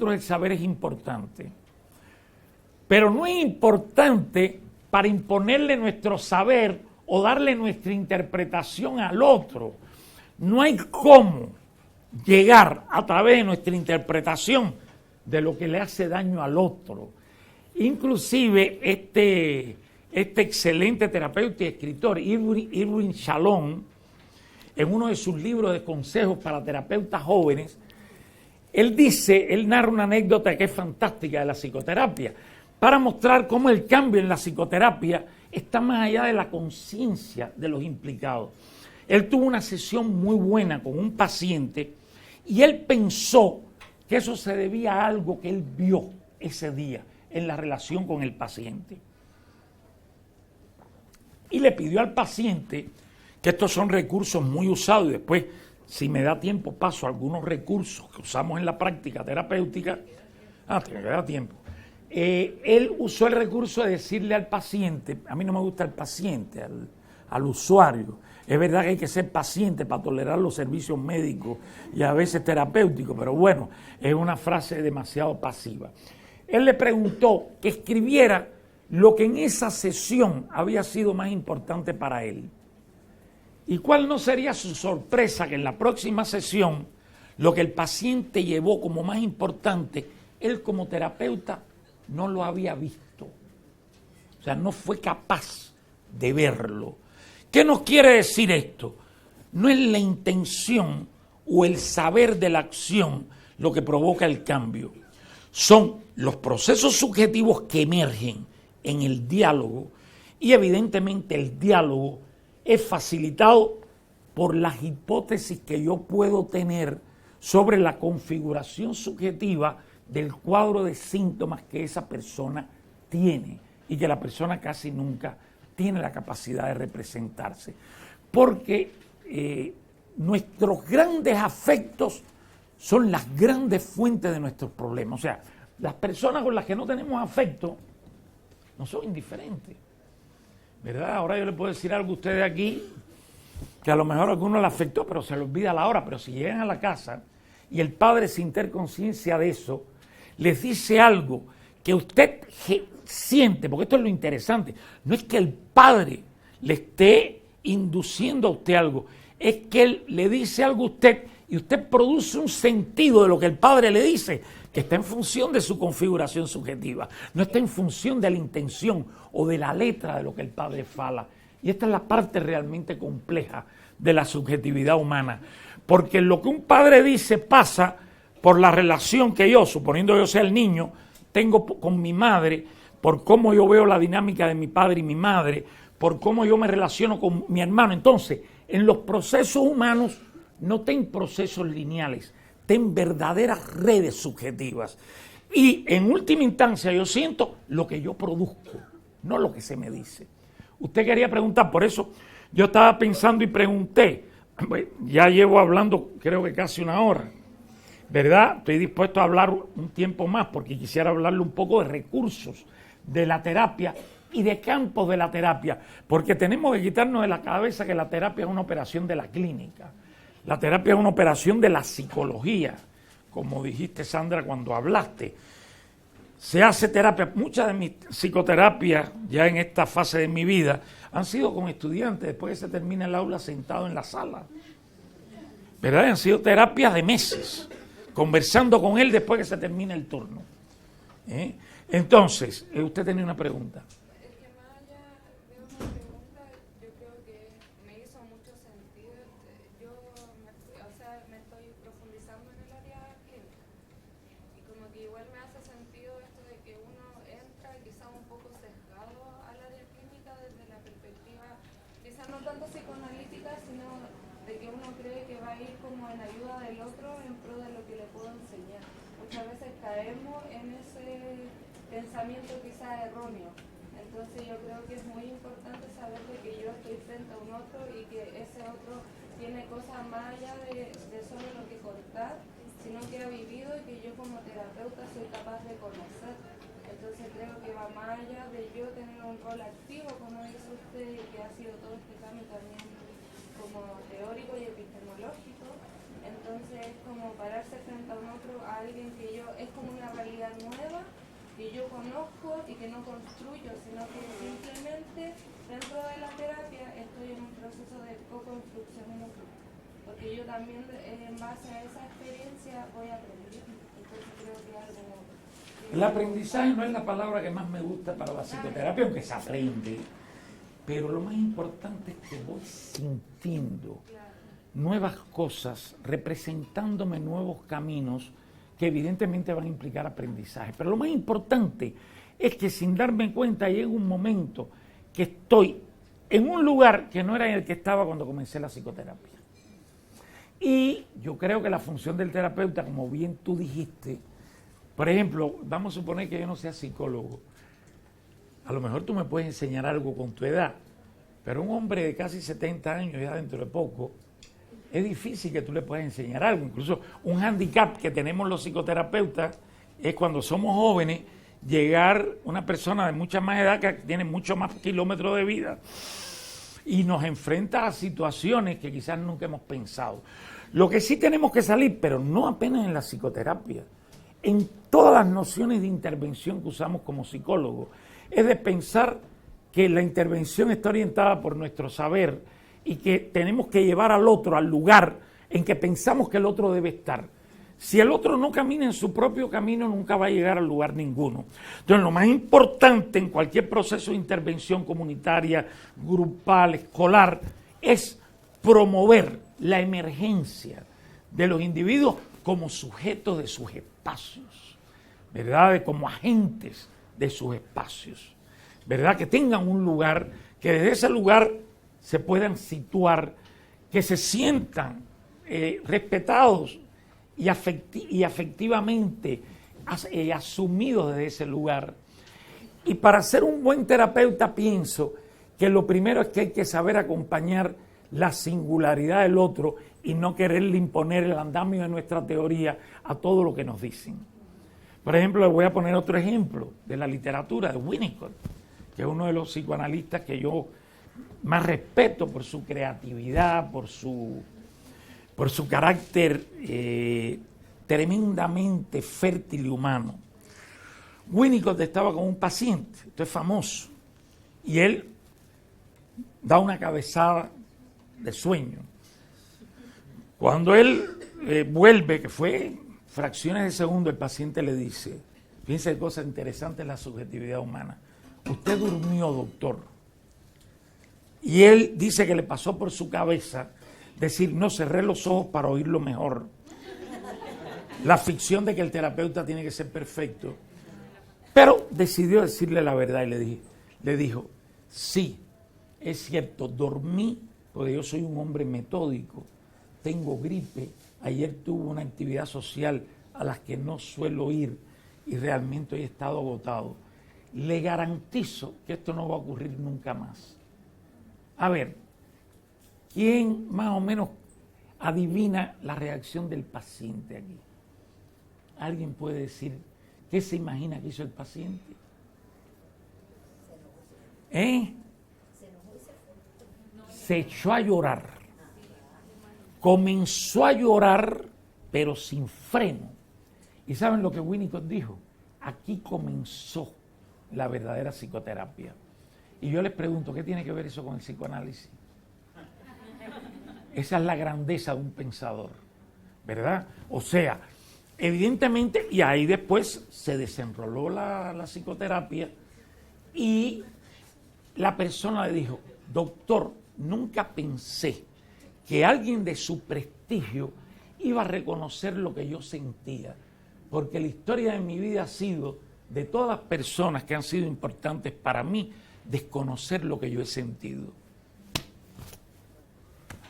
El saber es importante, pero no es importante para imponerle nuestro saber o darle nuestra interpretación al otro. No hay cómo llegar a través de nuestra interpretación de lo que le hace daño al otro. Inclusive este excelente terapeuta y escritor Irwin Shalom, en uno de sus libros de consejos para terapeutas jóvenes, él narra una anécdota que es fantástica de la psicoterapia, para mostrar cómo el cambio en la psicoterapia está más allá de la conciencia de los implicados. Él tuvo una sesión muy buena con un paciente y él pensó que eso se debía a algo que él vio ese día en la relación con el paciente. Y le pidió al paciente, que estos son recursos muy usados, y después, si me da tiempo, paso a algunos recursos que usamos en la práctica terapéutica. Tiene que dar tiempo. Él usó el recurso de decirle al paciente, a mí no me gusta el paciente, al usuario. Es verdad que hay que ser paciente para tolerar los servicios médicos y a veces terapéuticos, pero bueno, es una frase demasiado pasiva. Él le preguntó que escribiera lo que en esa sesión había sido más importante para él. ¿Y cuál no sería su sorpresa que en la próxima sesión lo que el paciente llevó como más importante, él como terapeuta no lo había visto? O sea, no fue capaz de verlo. ¿Qué nos quiere decir esto? No es la intención o el saber de la acción lo que provoca el cambio. Son los procesos subjetivos que emergen en el diálogo y evidentemente el diálogo es facilitado por las hipótesis que yo puedo tener sobre la configuración subjetiva del cuadro de síntomas que esa persona tiene y que la persona casi nunca tiene la capacidad de representarse. Porque nuestros grandes afectos son las grandes fuentes de nuestros problemas. O sea, las personas con las que no tenemos afecto no son indiferentes, ¿verdad? Ahora yo le puedo decir algo a ustedes aquí que a lo mejor a alguno le afectó, pero se le olvida a la hora. Pero si llegan a la casa y el padre, sin tener conciencia de eso, les dice algo que usted siente, porque esto es lo interesante, no es que el padre le esté induciendo a usted algo, es que él le dice algo a usted y usted produce un sentido de lo que el padre le dice, que está en función de su configuración subjetiva, no está en función de la intención o de la letra de lo que el padre fala. Y esta es la parte realmente compleja de la subjetividad humana, porque lo que un padre dice pasa por la relación que yo, suponiendo que yo sea el niño, tengo con mi madre, por cómo yo veo la dinámica de mi padre y mi madre, por cómo yo me relaciono con mi hermano. Entonces, en los procesos humanos no ten procesos lineales, ten verdaderas redes subjetivas. Y en última instancia yo siento lo que yo produzco, no lo que se me dice. Usted quería preguntar, por eso yo estaba pensando y pregunté, ya llevo hablando creo que casi una hora, ¿verdad? Estoy dispuesto a hablar un tiempo más porque quisiera hablarle un poco de recursos de la terapia y de campos de la terapia, porque tenemos que quitarnos de la cabeza que la terapia es una operación de la clínica. La terapia es una operación de la psicología, como dijiste, Sandra, cuando hablaste. Se hace terapia, muchas de mis psicoterapias ya en esta fase de mi vida han sido con estudiantes después que se termina el aula sentado en la sala, ¿verdad? Han sido terapias de meses, conversando con él después que se termina el turno. Entonces, usted tenía una pregunta. Es que más allá de una pregunta, yo creo que me hizo mucho sentido. Me estoy profundizando en el área clínica y como que igual me hace sentido esto de que uno entra quizá un poco sesgado al área clínica desde la perspectiva, quizá no tanto psicoanalítica, sino de que uno cree que va a ir como en ayuda del otro en pro de lo que le puedo enseñar. Muchas veces caemos en ese pensamiento quizá erróneo. Entonces yo creo que es muy importante saber de que yo estoy frente a un otro y que ese otro tiene cosas más allá de solo lo que contar, sino que ha vivido y que yo como terapeuta soy capaz de conocer. Entonces creo que va más allá de yo tener un rol activo, como dice usted, que ha sido todo este cambio también como teórico y epistemológico. Entonces es como pararse frente a un otro, a alguien que yo, es como una realidad nueva, que yo conozco y que no construyo, sino que simplemente dentro de la terapia estoy en un proceso de co-construcción mutua. Porque yo también en base a esa experiencia voy aprendiendo. Entonces creo que algo... El aprendizaje no es la palabra que más me gusta para la psicoterapia, aunque se aprende. Pero lo más importante es que voy sintiendo nuevas cosas, representándome nuevos caminos que evidentemente van a implicar aprendizaje. Pero lo más importante es que sin darme cuenta llega un momento que estoy en un lugar que no era en el que estaba cuando comencé la psicoterapia. Y yo creo que la función del terapeuta, como bien tú dijiste, por ejemplo, vamos a suponer que yo no sea psicólogo. A lo mejor tú me puedes enseñar algo con tu edad, pero un hombre de casi 70 años, ya dentro de poco, es difícil que tú le puedas enseñar algo. Incluso un hándicap que tenemos los psicoterapeutas es cuando somos jóvenes, llegar una persona de mucha más edad que tiene mucho más kilómetros de vida y nos enfrenta a situaciones que quizás nunca hemos pensado. Lo que sí tenemos que salir, pero no apenas en la psicoterapia, en todas las nociones de intervención que usamos como psicólogos, es de pensar que la intervención está orientada por nuestro saber y que tenemos que llevar al otro al lugar en que pensamos que el otro debe estar. Si el otro no camina en su propio camino, nunca va a llegar al lugar ninguno. Entonces, lo más importante en cualquier proceso de intervención comunitaria, grupal, escolar, es promover la emergencia de los individuos como sujetos de sus espacios, ¿verdad? Como agentes de sus espacios, ¿verdad? Que tengan un lugar, que desde ese lugar se puedan situar, que se sientan respetados y afectivamente asumidos desde ese lugar. Y para ser un buen terapeuta pienso que lo primero es que hay que saber acompañar la singularidad del otro y no quererle imponer el andamio de nuestra teoría a todo lo que nos dicen. Por ejemplo, les voy a poner otro ejemplo de la literatura de Winnicott, que es uno de los psicoanalistas que yo más respeto por su creatividad, por su carácter tremendamente fértil y humano. Winnicott estaba con un paciente, esto es famoso, y él da una cabezada de sueño. Cuando él vuelve, que fue fracciones de segundo, el paciente le dice, fíjense qué cosa interesante es la subjetividad humana, usted durmió, doctor. Y él dice que le pasó por su cabeza decir, no, cerré los ojos para oírlo mejor. La ficción de que el terapeuta tiene que ser perfecto. Pero decidió decirle la verdad y le dijo, sí, es cierto, dormí porque yo soy un hombre metódico, tengo gripe, ayer tuve una actividad social a las que no suelo ir y realmente hoy he estado agotado. Le garantizo que esto no va a ocurrir nunca más. A ver, ¿quién más o menos adivina la reacción del paciente aquí? ¿Alguien puede decir qué se imagina que hizo el paciente? Se echó a llorar. Comenzó a llorar, pero sin freno. ¿Y saben lo que Winnicott dijo? Aquí comenzó la verdadera psicoterapia. Y yo les pregunto, ¿qué tiene que ver eso con el psicoanálisis? Esa es la grandeza de un pensador, ¿verdad? O sea, evidentemente, y ahí después se desenroló la psicoterapia y la persona le dijo, doctor, nunca pensé que alguien de su prestigio iba a reconocer lo que yo sentía, porque la historia de mi vida ha sido, de todas las personas que han sido importantes para mí, desconocer lo que yo he sentido.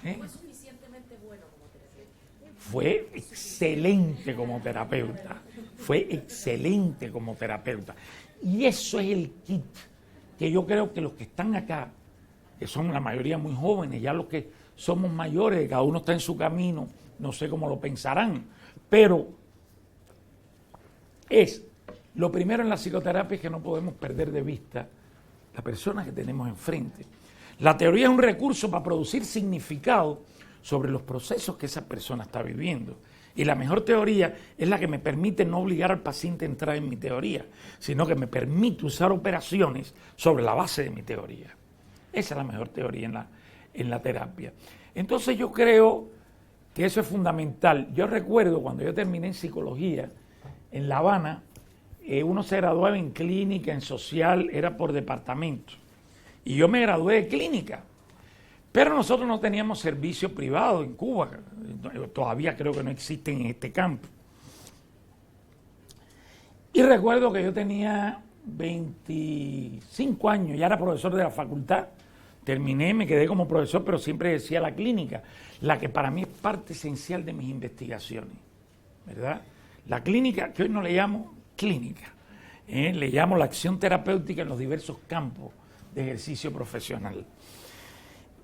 ¿Fue suficientemente bueno como terapeuta? Fue excelente como terapeuta. Fue excelente como terapeuta. Y eso es el kit que yo creo que los que están acá, que son la mayoría muy jóvenes, ya los que somos mayores, cada uno está en su camino, no sé cómo lo pensarán, pero es lo primero en la psicoterapia es que no podemos perder de vista la persona que tenemos enfrente. La teoría es un recurso para producir significado sobre los procesos que esa persona está viviendo. Y la mejor teoría es la que me permite no obligar al paciente a entrar en mi teoría, sino que me permite usar operaciones sobre la base de mi teoría. Esa es la mejor teoría en la terapia. Entonces yo creo que eso es fundamental. Yo recuerdo cuando yo terminé en psicología en La Habana, uno se graduaba en clínica, en social, era por departamento. Y yo me gradué de clínica. Pero nosotros no teníamos servicio privado en Cuba. Todavía creo que no existen en este campo. Y recuerdo que yo tenía 25 años, ya era profesor de la facultad. Terminé, me quedé como profesor, pero siempre decía la clínica, la que para mí es parte esencial de mis investigaciones, ¿verdad? La clínica, que hoy no le llamo clínica, le llamo la acción terapéutica en los diversos campos de ejercicio profesional.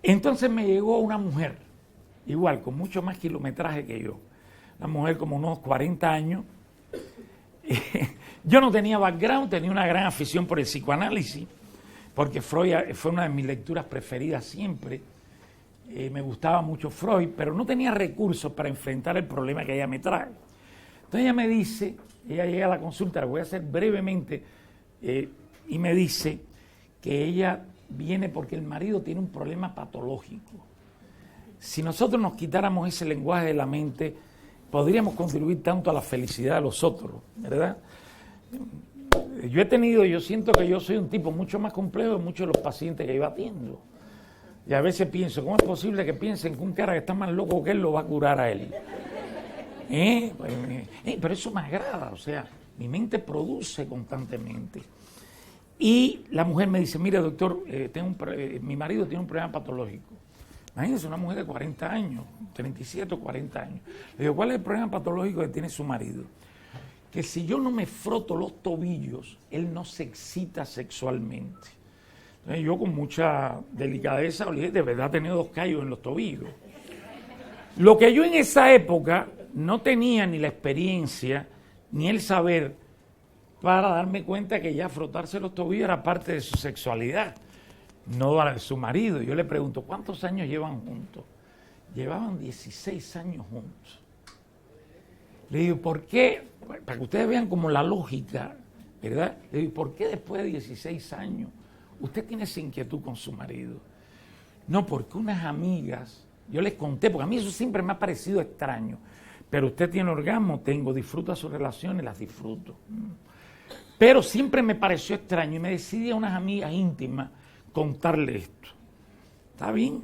Entonces me llegó una mujer, igual, con mucho más kilometraje que yo, una mujer como unos 40 años. Yo no tenía background, tenía una gran afición por el psicoanálisis, porque Freud fue una de mis lecturas preferidas siempre. Me gustaba mucho Freud, pero no tenía recursos para enfrentar el problema que ella me trae. Entonces ella me dice, ella llega a la consulta, la voy a hacer brevemente, y me dice que ella viene porque el marido tiene un problema patológico. Si nosotros nos quitáramos ese lenguaje de la mente, podríamos contribuir tanto a la felicidad de los otros, ¿verdad? Yo siento que yo soy un tipo mucho más complejo de muchos de los pacientes que yo atiendo. Y a veces pienso, ¿cómo es posible que piensen que un cara que está más loco que él lo va a curar a él? Pero eso me agrada, o sea, mi mente produce constantemente. Y la mujer me dice, mire doctor, mi marido tiene un problema patológico. Imagínese una mujer de 40 años, 37 o 40 años. Le digo, ¿cuál es el problema patológico que tiene su marido? Que si yo no me froto los tobillos, él no se excita sexualmente. Entonces yo con mucha delicadeza, de verdad he tenido 2 callos en los tobillos. Lo que yo en esa época no tenía ni la experiencia, ni el saber, para darme cuenta que ya frotarse los tobillos era parte de su sexualidad, no la de su marido. Yo le pregunto, ¿cuántos años llevan juntos? Llevaban 16 años juntos. Le digo, ¿por qué? Para que ustedes vean como la lógica, ¿verdad? Le digo, ¿por qué después de 16 años usted tiene esa inquietud con su marido? No, porque unas amigas, yo les conté, porque a mí eso siempre me ha parecido extraño, pero usted tiene orgasmo, disfruta sus relaciones, las disfruto. Pero siempre me pareció extraño y me decidí a unas amigas íntimas contarle esto. ¿Está bien?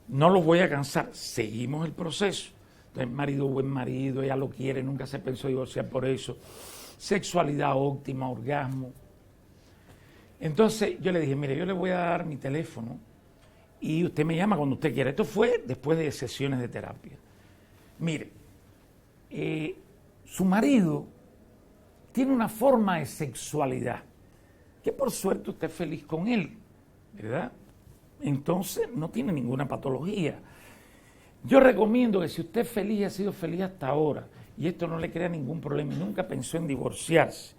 No los voy a cansar, seguimos el proceso. Entonces, marido, buen marido, ella lo quiere, nunca se pensó divorciar por eso. Sexualidad óptima, orgasmo. Entonces yo le dije, mire, yo le voy a dar mi teléfono y usted me llama cuando usted quiera. Esto fue después de sesiones de terapia. Mire, su marido tiene una forma de sexualidad que por suerte usted es feliz con él, ¿verdad? Entonces no tiene ninguna patología. Yo recomiendo que si usted es feliz y ha sido feliz hasta ahora, y esto no le crea ningún problema y nunca pensó en divorciarse,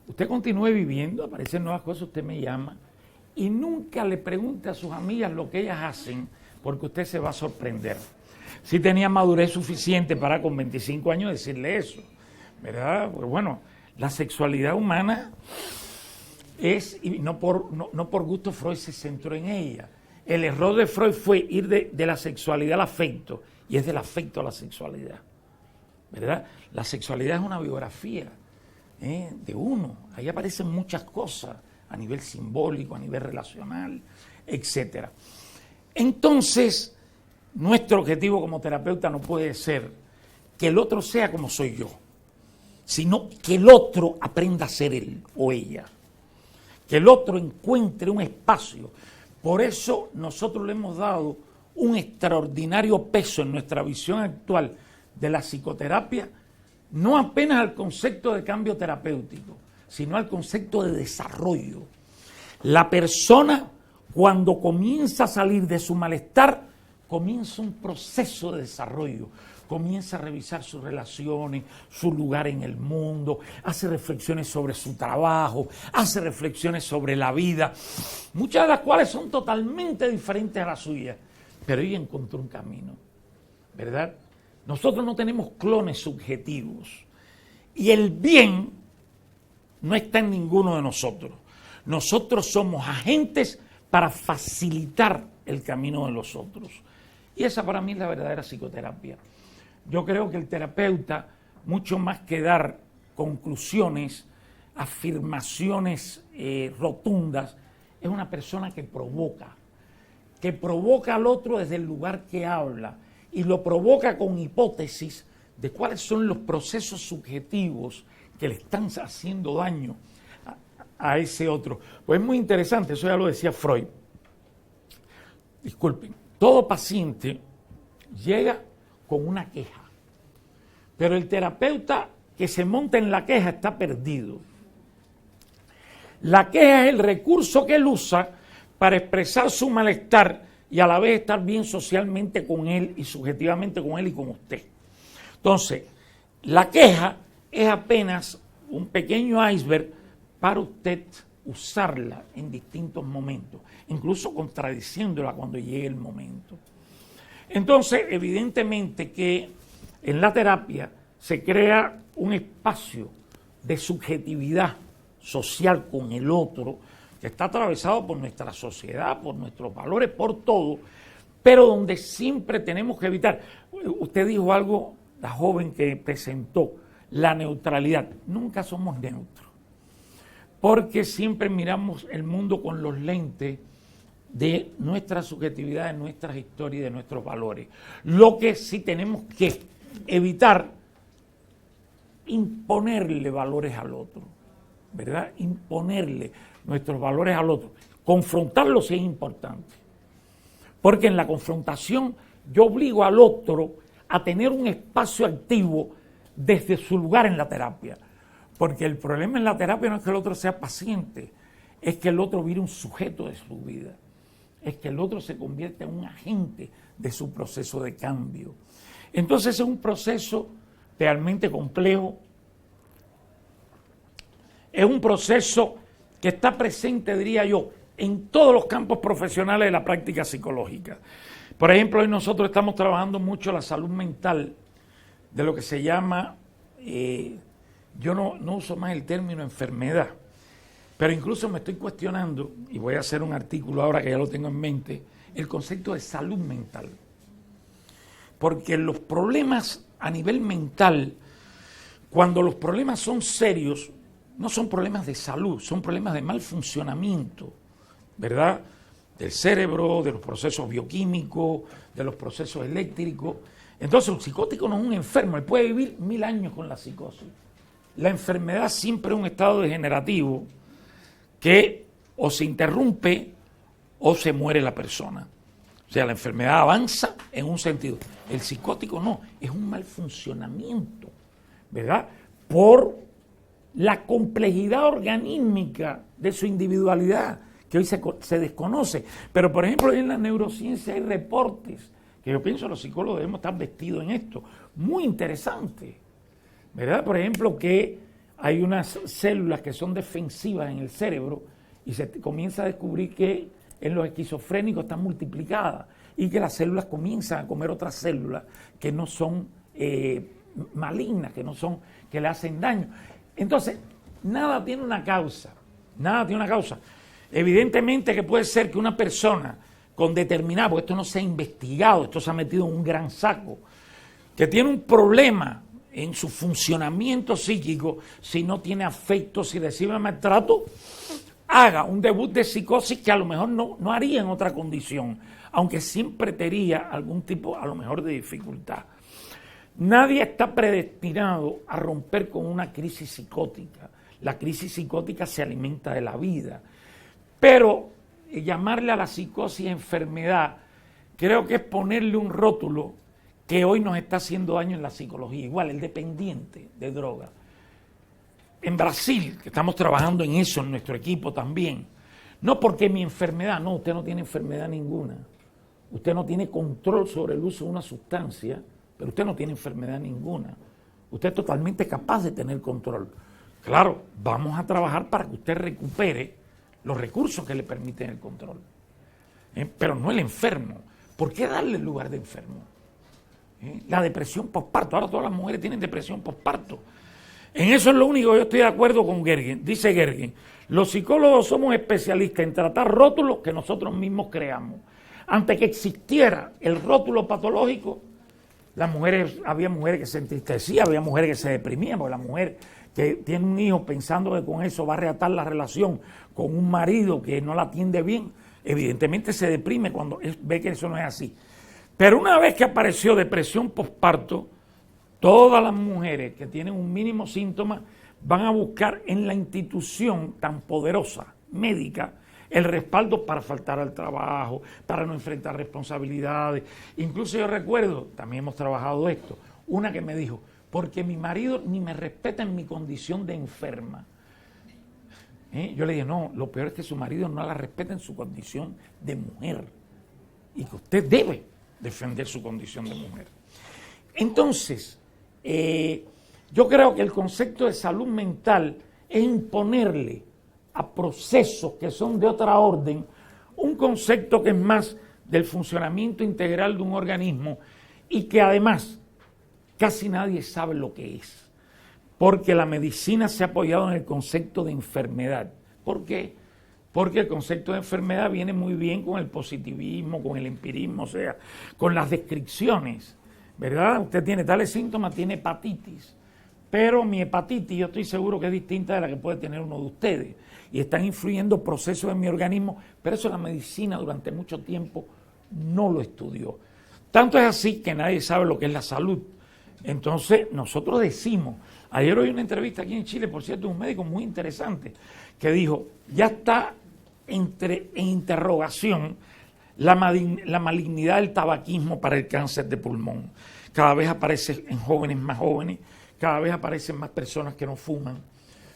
usted continúe viviendo, aparecen nuevas cosas, usted me llama, y nunca le pregunte a sus amigas lo que ellas hacen, porque usted se va a sorprender. Si tenía madurez suficiente para con 25 años decirle eso, ¿verdad? Pues bueno, la sexualidad humana es, y no por gusto Freud se centró en ella. El error de Freud fue ir de la sexualidad al afecto, y es del afecto a la sexualidad, ¿verdad? La sexualidad es una biografía de uno, ahí aparecen muchas cosas a nivel simbólico, a nivel relacional, etcétera. Entonces, nuestro objetivo como terapeuta no puede ser que el otro sea como soy yo, sino que el otro aprenda a ser él o ella, que el otro encuentre un espacio. Por eso nosotros le hemos dado un extraordinario peso en nuestra visión actual de la psicoterapia, no apenas al concepto de cambio terapéutico, sino al concepto de desarrollo. La persona, cuando comienza a salir de su malestar, comienza un proceso de desarrollo, comienza a revisar sus relaciones, su lugar en el mundo, hace reflexiones sobre su trabajo, hace reflexiones sobre la vida, muchas de las cuales son totalmente diferentes a las suyas. pero ella encontró un camino, ¿verdad? Nosotros no tenemos clones subjetivos y el bien no está en ninguno de nosotros. Nosotros somos agentes para facilitar el camino de los otros. Y esa para mí es la verdadera psicoterapia. Yo creo que el terapeuta, mucho más que dar conclusiones, afirmaciones rotundas, es una persona que provoca al otro desde el lugar que habla y lo provoca con hipótesis de cuáles son los procesos subjetivos que le están haciendo daño a ese otro. Pues es muy interesante, eso ya lo decía Freud. Disculpen, todo paciente llega con una queja, pero el terapeuta que se monta en la queja está perdido. La queja es el recurso que él usa para expresar su malestar y a la vez estar bien socialmente con él y subjetivamente con él y con usted. Entonces, la queja es apenas un pequeño iceberg para usted usarla en distintos momentos, incluso contradiciéndola cuando llegue el momento. Entonces, evidentemente que en la terapia se crea un espacio de subjetividad social con el otro, que está atravesado por nuestra sociedad, por nuestros valores, por todo, pero donde siempre tenemos que evitar. Usted dijo algo, la joven que presentó, la neutralidad. Nunca somos neutros, porque siempre miramos el mundo con los lentes de nuestra subjetividad, de nuestras historias y de nuestros valores. Lo que sí tenemos que evitar, imponerle valores al otro, ¿verdad? Imponerle nuestros valores al otro. Confrontarlo sí es importante, porque en la confrontación yo obligo al otro a tener un espacio activo desde su lugar en la terapia, porque el problema en la terapia no es que el otro sea paciente, es que el otro vire un sujeto de su vida, es que el otro se convierta en un agente de su proceso de cambio. Entonces es un proceso realmente complejo, es un proceso que está presente, diría yo, en todos los campos profesionales de la práctica psicológica. Por ejemplo, hoy nosotros estamos trabajando mucho la salud mental de lo que se llama, yo no uso más el término enfermedad, pero incluso me estoy cuestionando, y voy a hacer un artículo ahora que ya lo tengo en mente, el concepto de salud mental. Porque los problemas a nivel mental, cuando los problemas son serios, no son problemas de salud, son problemas de mal funcionamiento, ¿verdad? Del cerebro, de los procesos bioquímicos, de los procesos eléctricos. Entonces, un psicótico no es un enfermo, él puede vivir 1000 años con la psicosis. La enfermedad siempre es un estado degenerativo que o se interrumpe o se muere la persona. O sea, la enfermedad avanza en un sentido. El psicótico no, es un mal funcionamiento, ¿verdad? Por la complejidad organímica de su individualidad, que hoy se desconoce. Pero, por ejemplo, en la neurociencia hay reportes, que yo pienso que los psicólogos debemos estar vestidos en esto, muy interesantes, ¿verdad? Por ejemplo, que hay unas células que son defensivas en el cerebro y se comienza a descubrir que en los esquizofrénicos están multiplicadas y que las células comienzan a comer otras células que no son malignas, que le hacen daño. Entonces, nada tiene una causa. Evidentemente que puede ser que una persona con determinada, porque esto no se ha investigado, esto se ha metido en un gran saco, que tiene un problema en su funcionamiento psíquico, si no tiene afecto, si recibe maltrato, haga un debut de psicosis que a lo mejor no haría en otra condición, aunque siempre tendría algún tipo, a lo mejor, de dificultad. Nadie está predestinado a romper con una crisis psicótica. La crisis psicótica se alimenta de la vida. Pero llamarle a la psicosis enfermedad, creo que es ponerle un rótulo que hoy nos está haciendo daño en la psicología. Igual, el dependiente de droga. En Brasil, que estamos trabajando en eso en nuestro equipo también, no porque mi enfermedad, no, usted no tiene enfermedad ninguna. Usted no tiene control sobre el uso de una sustancia, pero usted no tiene enfermedad ninguna. Usted es totalmente capaz de tener control. Claro, vamos a trabajar para que usted recupere los recursos que le permiten el control. Pero no el enfermo, ¿Por qué darle el lugar de enfermo? La depresión posparto. Ahora todas las mujeres tienen depresión posparto. En eso es lo único que yo estoy de acuerdo con Gergen. Dice Gergen, los psicólogos somos especialistas en tratar rótulos que nosotros mismos creamos. Antes que existiera el rótulo patológico, había mujeres que se entristecían, había mujeres que se deprimían, porque la mujer que tiene un hijo pensando que con eso va a reatar la relación con un marido que no la atiende bien, evidentemente se deprime cuando ve que eso no es así. Pero una vez que apareció depresión posparto, todas las mujeres que tienen un mínimo síntoma van a buscar en la institución tan poderosa, médica, el respaldo para faltar al trabajo, para no enfrentar responsabilidades. Incluso yo recuerdo, también hemos trabajado esto, una que me dijo, porque mi marido ni me respeta en mi condición de enferma. Yo le dije, no, lo peor es que su marido no la respeta en su condición de mujer y que usted debe defender su condición de mujer. Entonces, yo creo que el concepto de salud mental es imponerle a procesos que son de otra orden un concepto que es más del funcionamiento integral de un organismo y que además casi nadie sabe lo que es, porque la medicina se ha apoyado en el concepto de enfermedad. ¿Por qué? Porque el concepto de enfermedad viene muy bien con el positivismo, con el empirismo, o sea, con las descripciones, ¿verdad? Usted tiene tales síntomas, tiene hepatitis, pero mi hepatitis yo estoy seguro que es distinta de la que puede tener uno de ustedes, y están influyendo procesos en mi organismo, pero eso la medicina durante mucho tiempo no lo estudió. Tanto es así que nadie sabe lo que es la salud. Entonces, nosotros decimos, ayer oí una entrevista aquí en Chile, por cierto, un médico muy interesante, que dijo, ya está en interrogación la malignidad del tabaquismo para el cáncer de pulmón. Cada vez aparece en jóvenes más jóvenes, cada vez aparecen más personas que no fuman.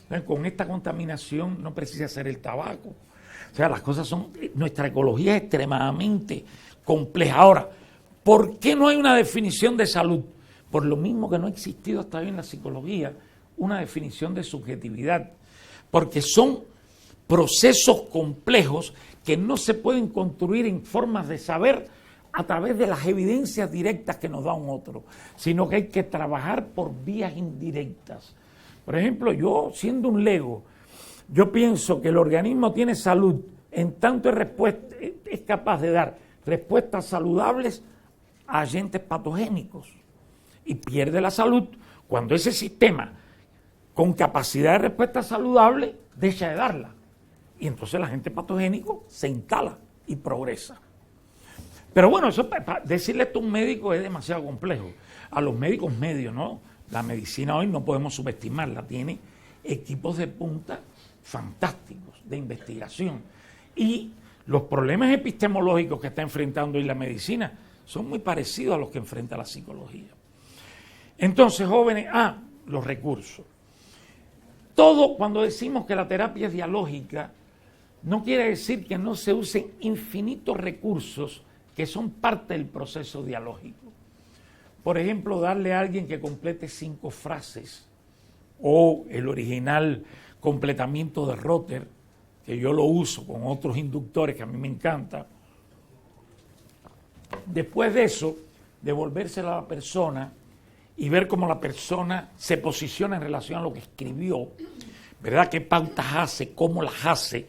Entonces, con esta contaminación no precisa ser el tabaco. O sea, las cosas son, nuestra ecología es extremadamente compleja. Ahora, ¿por qué no hay una definición de salud? Por lo mismo que no ha existido hasta hoy en la psicología una definición de subjetividad, porque son procesos complejos que no se pueden construir en formas de saber a través de las evidencias directas que nos da un otro, sino que hay que trabajar por vías indirectas. Por ejemplo, yo siendo un lego, yo pienso que el organismo tiene salud en tanto es capaz de dar respuestas saludables a agentes patogénicos y pierde la salud cuando ese sistema con capacidad de respuesta saludable deja de darla. Y entonces el agente patogénico se instala y progresa. Pero bueno, eso decirle esto a un médico es demasiado complejo. A los médicos medios, ¿no? La medicina hoy no podemos subestimarla, tiene equipos de punta fantásticos de investigación. Y los problemas epistemológicos que está enfrentando hoy la medicina son muy parecidos a los que enfrenta la psicología. Entonces, jóvenes, los recursos. Todo cuando decimos que la terapia es dialógica, no quiere decir que no se usen infinitos recursos que son parte del proceso dialógico. Por ejemplo, darle a alguien que complete 5 frases, o el original completamiento de Rotter, que yo lo uso con otros inductores que a mí me encanta. Después de eso, devolvérselo a la persona y ver cómo la persona se posiciona en relación a lo que escribió, ¿verdad? ¿Qué pautas hace? ¿Cómo las hace?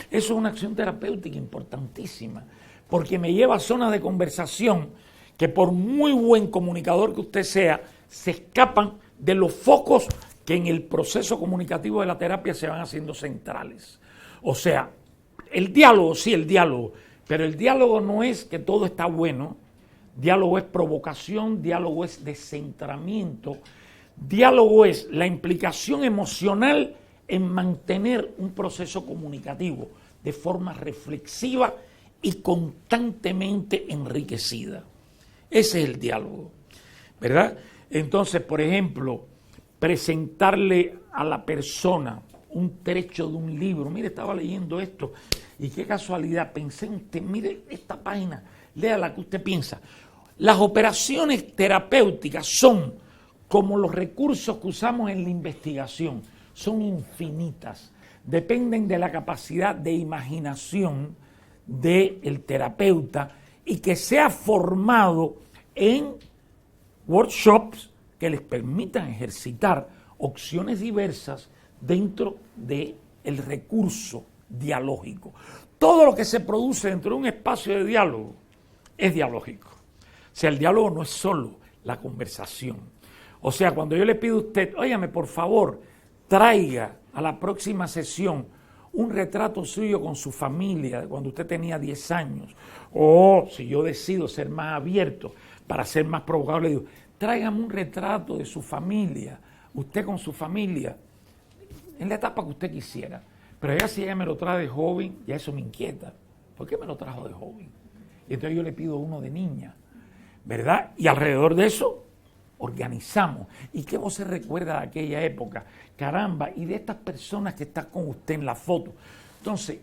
Eso es una acción terapéutica importantísima, porque me lleva a zonas de conversación que por muy buen comunicador que usted sea, se escapan de los focos que en el proceso comunicativo de la terapia se van haciendo centrales. O sea, el diálogo, sí, el diálogo, pero el diálogo no es que todo está bueno, diálogo es provocación, diálogo es descentramiento, diálogo es la implicación emocional en mantener un proceso comunicativo de forma reflexiva y constantemente enriquecida. Ese es el diálogo, ¿verdad? Entonces, por ejemplo, presentarle a la persona un trecho de un libro. Mire, estaba leyendo esto y qué casualidad, pensé en usted, mire esta página, lea la que usted piensa. Las operaciones terapéuticas son como los recursos que usamos en la investigación, son infinitas, dependen de la capacidad de imaginación del terapeuta y que sea formado en workshops que les permitan ejercitar opciones diversas dentro del recurso dialógico. Todo lo que se produce dentro de un espacio de diálogo es dialógico. O sea, el diálogo no es solo la conversación. O sea, cuando yo le pido a usted, óigame, por favor, traiga a la próxima sesión un retrato suyo con su familia de cuando usted tenía 10 años. O si yo decido ser más abierto para ser más provocador, le digo, tráigame un retrato de su familia, usted con su familia, en la etapa que usted quisiera. Pero ya si ella me lo trae de joven, ya eso me inquieta. ¿Por qué me lo trajo de joven? Y entonces yo le pido uno de niña, ¿verdad? Y alrededor de eso organizamos. ¿Y qué vos se recuerda de aquella época? Caramba, y de estas personas que están con usted en la foto. Entonces,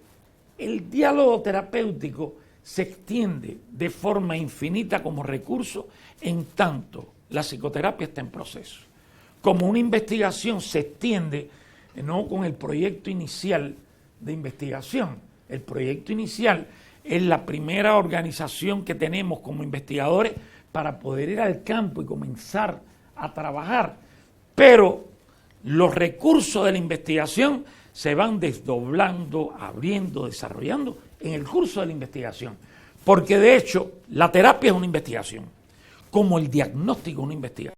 el diálogo terapéutico se extiende de forma infinita como recurso en tanto la psicoterapia está en proceso. Como una investigación se extiende, no con el proyecto inicial de investigación. El proyecto inicial es la primera organización que tenemos como investigadores para poder ir al campo y comenzar a trabajar. Pero los recursos de la investigación se van desdoblando, abriendo, desarrollando en el curso de la investigación. Porque de hecho, la terapia es una investigación, como el diagnóstico es una investigación.